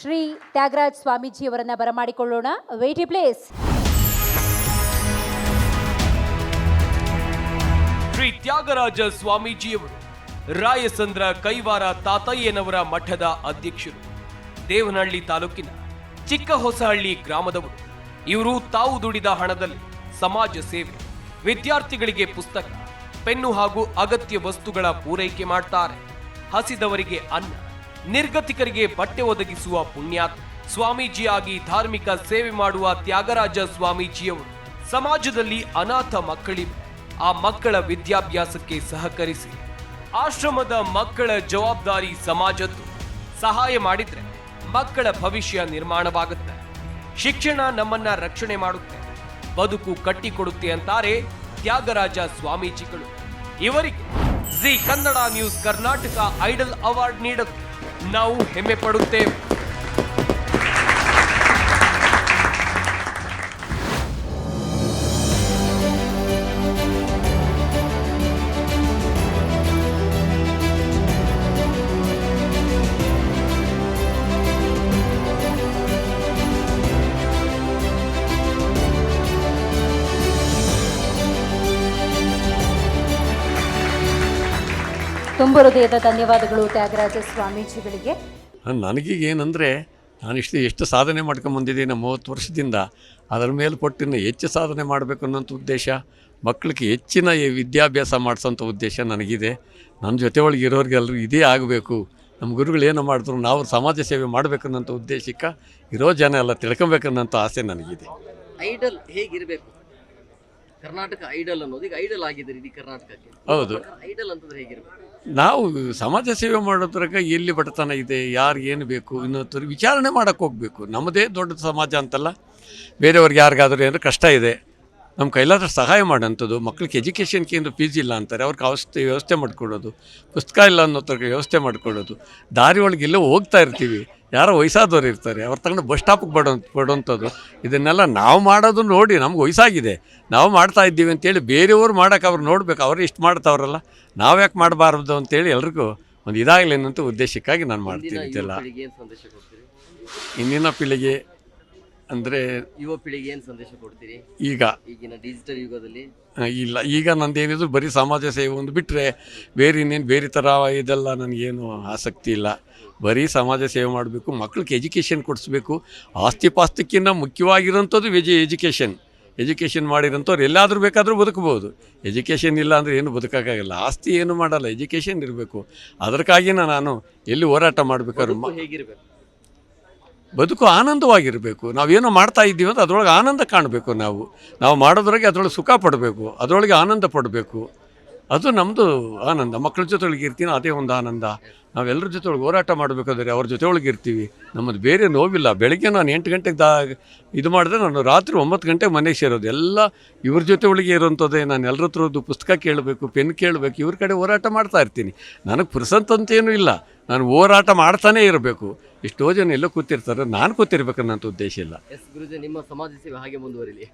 Shri Tyagaraja ಸ್ವಾಮೀಜಿಯವರನ್ನ ಬರಮಾಡಿಕೊಳ್ಳೋಣ. ವೇಟಿ place. Shri Tyagaraja ಸ್ವಾಮೀಜಿಯವರು ರಾಯಸಂದ್ರ ಕೈವಾರ ತಾತಯ್ಯನವರ ಮಠದ ಅಧ್ಯಕ್ಷರು. ದೇವನಹಳ್ಳಿ ತಾಲೂಕಿನ ಚಿಕ್ಕಹೊಸಹಳ್ಳಿ ಗ್ರಾಮದವರು. ಇವರು ತಾವು ದುಡಿದ ಹಣದಲ್ಲಿ ಸಮಾಜ ಸೇವೆ, ವಿದ್ಯಾರ್ಥಿಗಳಿಗೆ ಪುಸ್ತಕ, ಪೆನ್ನು ಹಾಗೂ ಅಗತ್ಯ ವಸ್ತುಗಳ ಪೂರೈಕೆ ಮಾಡ್ತಾರೆ. ಹಸಿದವರಿಗೆ ಅನ್ನ, ನಿರ್ಗತಿಕರಿಗೆ ಬಟ್ಟೆ ಒದಗಿಸುವ ಪುಣ್ಯಾತ್ಮ. ಸ್ವಾಮೀಜಿಯಾಗಿ ಧಾರ್ಮಿಕ ಸೇವೆ ಮಾಡುವ ತ್ಯಾಗರಾಜ ಸ್ವಾಮೀಜಿಯವರು ಸಮಾಜದಲ್ಲಿ ಅನಾಥ ಮಕ್ಕಳಿವೆ, ಆ ಮಕ್ಕಳ ವಿದ್ಯಾಭ್ಯಾಸಕ್ಕೆ ಸಹಕರಿಸಿ ಆಶ್ರಮದ ಮಕ್ಕಳ ಜವಾಬ್ದಾರಿ ಸಮಾಜದ್ದು. ಸಹಾಯ ಮಾಡಿದ್ರೆ ಮಕ್ಕಳ ಭವಿಷ್ಯ ನಿರ್ಮಾಣವಾಗುತ್ತೆ. ಶಿಕ್ಷಣ ನಮ್ಮನ್ನ ರಕ್ಷಣೆ ಮಾಡುತ್ತೆ, ಬದುಕು ಕಟ್ಟಿಕೊಡುತ್ತೆ ಅಂತಾರೆ ತ್ಯಾಗರಾಜ ಸ್ವಾಮೀಜಿಗಳು. ಇವರಿಗೆ Zee Kannada news Karnataka idol award ನೀಡುತ್ತೆ. ನಾವು ಹೆಮ್ಮೆ ಪಡುತ್ತೇವೆ. ತುಂಬ ಹೃದಯದ ಧನ್ಯವಾದಗಳು ತ್ಯಾಗರಾಜ ಸ್ವಾಮೀಜಿಗಳಿಗೆ. ನನಗೀಗ ಏನಂದರೆ, ನಾನು ಎಷ್ಟು ಸಾಧನೆ ಮಾಡ್ಕೊಂಬಂದಿದ್ದೀನಿ 30 ವರ್ಷದಿಂದ, ಅದರ ಮೇಲ್ಪಟ್ಟಿನ ಹೆಚ್ಚು ಸಾಧನೆ ಮಾಡಬೇಕು ಅನ್ನೋಂಥ ಉದ್ದೇಶ, ಮಕ್ಕಳಿಗೆ ಹೆಚ್ಚಿನ ವಿದ್ಯಾಭ್ಯಾಸ ಮಾಡಿಸೋಂಥ ಉದ್ದೇಶ ನನಗಿದೆ. ನನ್ನ ಜೊತೆ ಒಳಗೆ ಇರೋರಿಗೆಲ್ಲರೂ ಇದೇ ಆಗಬೇಕು, ನಮ್ಮ ಗುರುಗಳು ಏನು ಮಾಡಿದ್ರು ನಾವು ಸಮಾಜ ಸೇವೆ ಮಾಡಬೇಕನ್ನೋಂಥ ಉದ್ದೇಶಕ್ಕೆ ಇರೋ ಜನ ಎಲ್ಲ ತಿಳ್ಕೊಬೇಕನ್ನೋಂಥ ಆಸೆ ನನಗಿದೆ. ಐಡಲ್ ಹೇಗಿರಬೇಕು? ಕರ್ನಾಟಕ ಐಡಲ್ ಅನ್ನೋದು ಈಗ ಐಡಲ್ ಆಗಿದೆ ಇಡೀ ಕರ್ನಾಟಕಕ್ಕೆ. ಹೌದು, ಐಡಲ್ ಅಂತಂದ್ರೆ ಹೇಗಿರಬೇಕು? ನಾವು ಸಮಾಜ ಸೇವೆ ಮಾಡೋದ್ರಾಗ ಎಲ್ಲಿ ಬಡತನ ಇದೆ, ಯಾರಿಗೇನು ಬೇಕು ಇನ್ನೊಂಥರ ವಿಚಾರಣೆ ಮಾಡೋಕ್ಕೆ ಹೋಗಬೇಕು. ನಮ್ಮದೇ ದೊಡ್ಡ ಸಮಾಜ ಅಂತಲ್ಲ, ಬೇರೆಯವ್ರಿಗೆ ಯಾರಿಗಾದ್ರೂ ಏನಾದ್ರು ಕಷ್ಟ ಇದೆ, ನಮ್ಮ ಕೈಲಾದ್ರೆ ಸಹಾಯ ಮಾಡೋಂಥದ್ದು. ಮಕ್ಳಿಗೆ ಎಜುಕೇಷನ್ಗೆ ಏನು ಫೀಸ್ ಇಲ್ಲ ಅಂತಾರೆ, ಅವ್ರಿಗೆ ವ್ಯವಸ್ಥೆ ಮಾಡಿಕೊಡೋದು, ಪುಸ್ತಕ ಇಲ್ಲ ಅನ್ನೋದ್ರಿಗೆ ವ್ಯವಸ್ಥೆ ಮಾಡಿಕೊಡೋದು. ದಾರಿ ಒಳಗೆ ಎಲ್ಲೋ ಹೋಗ್ತಾ ಇರ್ತೀವಿ, ಯಾರೋ ವಯಸ್ಸಾದವ್ರು ಇರ್ತಾರೆ, ಅವ್ರು ತಗೊಂಡು ಬಸ್ ಸ್ಟಾಪಿಗೆ ಕೊಡೋಂಥದ್ದು. ಇದನ್ನೆಲ್ಲ ನಾವು ಮಾಡೋದು ನೋಡಿ ನಮ್ಗೆ ವಯಸ್ಸಾಗಿದೆ, ನಾವು ಮಾಡ್ತಾ ಇದ್ದೀವಿ ಅಂತೇಳಿ ಬೇರೆಯವ್ರು ಮಾಡೋಕೆ ಅವ್ರು ನೋಡ್ಬೇಕು, ಅವ್ರು ಇಷ್ಟು ಮಾಡ್ತಾವ್ರಲ್ಲ, ನಾವು ಯಾಕೆ ಮಾಡಬಾರ್ದು ಅಂತೇಳಿ ಎಲ್ರಿಗೂ ಒಂದು ಇದಾಗಲಿ ಅನ್ನೋಂಥ ಉದ್ದೇಶಕ್ಕಾಗಿ ನಾನು ಮಾಡ್ತೀನಿ. ಇದೆಲ್ಲ ಇಂದಿನ ಪೀಳಿಗೆ ಅಂದರೆ ಯುವ ಪೀಳಿಗೆ ಏನು ಸಂದೇಶ ಕೊಡ್ತೀರಿ ಈಗಿನ ಡಿಜಿಟಲ್ ಯುಗದಲ್ಲಿ? ಇಲ್ಲ, ಈಗ ನಂದೇನಿದ್ರು ಬರೀ ಸಮಾಜ ಸೇವೆ ಒಂದು ಬಿಟ್ಟರೆ ಬೇರೆ ಇನ್ನೇನು ಬೇರೆ ಥರ ಇದೆಲ್ಲ ನನಗೇನು ಆಸಕ್ತಿ ಇಲ್ಲ. ಬರೀ ಸಮಾಜ ಸೇವೆ ಮಾಡಬೇಕು, ಮಕ್ಕಳಿಗೆ ಎಜುಕೇಷನ್ ಕೊಡಿಸ್ಬೇಕು. ಆಸ್ತಿ ಪಾಸ್ತಿಕ್ಕಿಂತ ಮುಖ್ಯವಾಗಿರೋಂಥದ್ದು ಎಜುಕೇಷನ್ ಮಾಡಿರೋಂಥವ್ರು ಎಲ್ಲಾದರೂ ಬೇಕಾದರೂ ಬದುಕಬಹುದು. ಎಜುಕೇಷನ್ ಇಲ್ಲ ಅಂದರೆ ಏನು ಬದುಕೋಕ್ಕಾಗಲ್ಲ. ಆಸ್ತಿ ಏನು ಮಾಡಲ್ಲ, ಎಜುಕೇಷನ್ ಇರಬೇಕು. ಅದಕ್ಕಾಗಿನ ನಾನು ಎಲ್ಲಿ ಹೋರಾಟ ಮಾಡಬೇಕಾದ್ರು ಹೇಗಿರಬೇಕು? ಬದುಕು ಆನಂದವಾಗಿರಬೇಕು. ನಾವೇನೋ ಮಾಡ್ತಾ ಇದ್ದೀವಿ ಅಂತ ಅದರೊಳಗೆ ಆನಂದ ಕಾಣಬೇಕು. ನಾವು ಮಾಡೋದ್ರೊಳಗೆ ಅದರೊಳಗೆ ಸುಖ ಪಡಬೇಕು, ಅದರೊಳಗೆ ಆನಂದ ಪಡಬೇಕು. ಅದು ನಮ್ಮದು ಆನಂದ. ಮಕ್ಕಳ ಜೊತೆಯೊಳಗೆ ಇರ್ತೀನಿ, ಅದೇ ಒಂದು ಆನಂದ. ನಾವೆಲ್ಲರ ಜೊತೆಯೊಳಗೆ ಹೋರಾಟ ಮಾಡಬೇಕಾದ್ರೆ ಅವ್ರ ಜೊತೆಯೊಳಗೆ ಇರ್ತೀವಿ, ನಮ್ಮದು ಬೇರೆ ನೋವಿಲ್ಲ. ಬೆಳಗ್ಗೆ ನಾನು 8 ಗಂಟೆಗೆ ಇದು ಮಾಡಿದ್ರೆ ನಾನು ರಾತ್ರಿ 9 ಗಂಟೆಗೆ ಮನೆಗೆ ಸೇರೋದು. ಎಲ್ಲ ಇವ್ರ ಜೊತೆ ಒಳಗೆ ಇರೋಂಥದ್ದೇ. ನಾನು ಎಲ್ಲರ ಹತ್ರದ್ದು ಪುಸ್ತಕ ಕೇಳಬೇಕು, ಪೆನ್ ಕೇಳಬೇಕು, ಇವ್ರ ಕಡೆ ಹೋರಾಟ ಮಾಡ್ತಾ ಇರ್ತೀನಿ. ನನಗೆ ಪುರುಸಂತಂತೇನೂ ಇಲ್ಲ, ನಾನು ಹೋರಾಟ ಮಾಡ್ತಾನೇ ಇರಬೇಕು. ಎಷ್ಟೋ ಜನ ಎಲ್ಲೋ ಕೂತಿರ್ತಾರೆ, ನಾನು ಕೂತಿರ್ಬೇಕನ್ನೋಂಥ ಉದ್ದೇಶ ಇಲ್ಲ. ಗುರುಜಿ, ನಿಮ್ಮ ಸಮಾಜ ಸೇವೆ ಹಾಗೆ ಮುಂದುವರಿಲಿ.